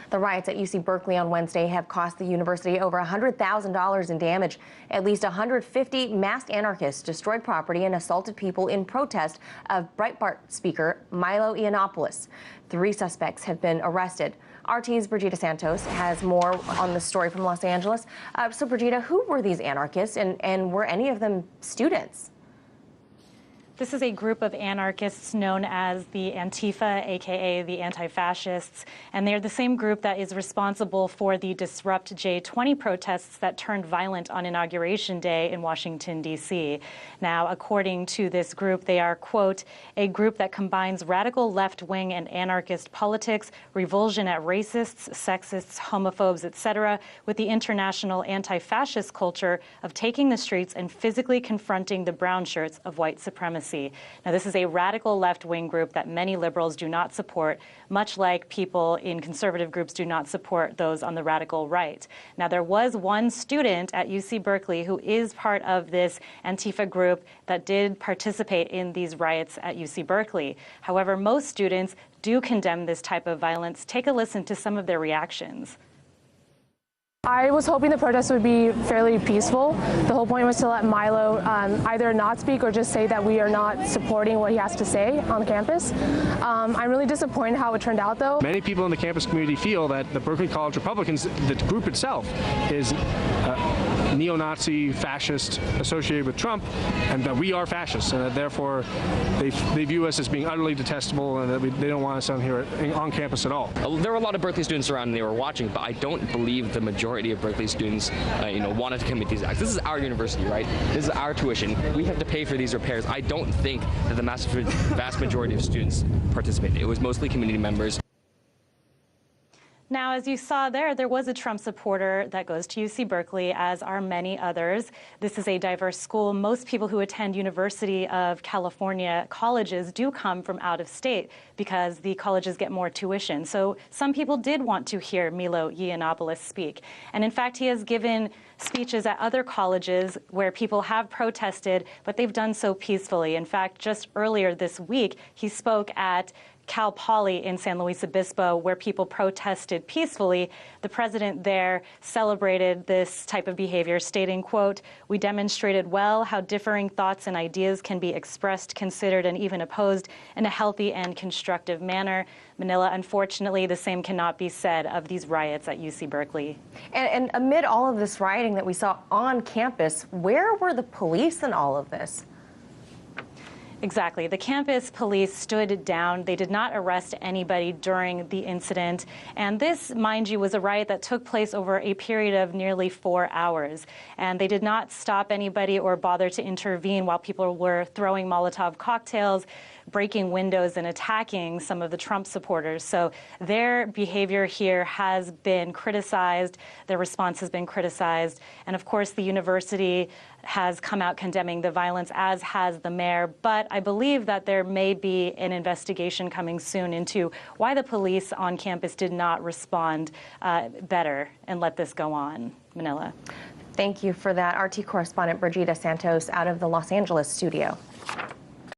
The riots at UC Berkeley on Wednesday have cost the university over $100,000 in damage. At least 150 masked anarchists destroyed property and assaulted people in protest of Breitbart speaker Milo Yiannopoulos. 3 suspects have been arrested. RT's Brigida Santos has more on the story from Los Angeles. So, Brigida, who were these anarchists, and were any of them students? This is a group of anarchists known as the Antifa, aka the anti-fascists, and they're the same group that is responsible for the Disrupt J20 protests that turned violent on Inauguration Day in Washington, D.C. Now, according to this group, they are, quote, a group that combines radical left-wing and anarchist politics, revulsion at racists, sexists, homophobes, etc., with the international anti-fascist culture of taking the streets and physically confronting the brown shirts of white supremacy. Now, this is a radical left-wing group that many liberals do not support, much like people in conservative groups do not support those on the radical right. Now, there was one student at UC Berkeley who is part of this Antifa group that did participate in these riots at UC Berkeley. However, most students do condemn this type of violence. Take a listen to some of their reactions. I was hoping the protest would be fairly peaceful. The whole point was to let Milo either not speak or just say that we are not supporting what he has to say on campus. I'm really disappointed how it turned out, though. Many people in the campus community feel that the Berkeley College Republicans, the group itself, is neo-Nazi, fascist, associated with Trump, and that we are fascists, and that therefore they view us as being utterly detestable, and that they don't want us on here on campus at all. There were a lot of Berkeley students around and they were watching, but I don't believe the majority of Berkeley students, wanted to commit these acts. This is our university, right? This is our tuition. We have to pay for these repairs. I don't think that the vast majority of students participated. It was mostly community members. Now, as you saw there was a Trump supporter that goes to UC Berkeley, as are many others. This is a diverse school. Most people who attend University of California colleges do come from out of state because the colleges get more tuition. So some people did want to hear Milo Yiannopoulos speak. And in fact, he has given speeches at other colleges where people have protested, but they've done so peacefully. In fact, just earlier this week, he spoke at Cal Poly in San Luis Obispo, where people protested peacefully. The president there celebrated this type of behavior, stating, quote, we demonstrated well how differing thoughts and ideas can be expressed, considered, and even opposed in a healthy and constructive manner. Manila, unfortunately, the same cannot be said of these riots at UC Berkeley. And amid all of this rioting that we saw on campus, where were the police in all of this? Exactly. The campus police stood down. They did not arrest anybody during the incident. And this, mind you, was a riot that took place over a period of nearly 4 hours. And they did not stop anybody or bother to intervene while people were throwing Molotov cocktails, breaking windows, and attacking some of the Trump supporters. So their behavior here has been criticized. Their response has been criticized. And of course, the university has come out condemning the violence, as has the mayor. But I believe that there may be an investigation coming soon into why the police on campus did not respond better and let this go on. Manila. Thank you for that. RT correspondent Brigida Santos out of the Los Angeles studio.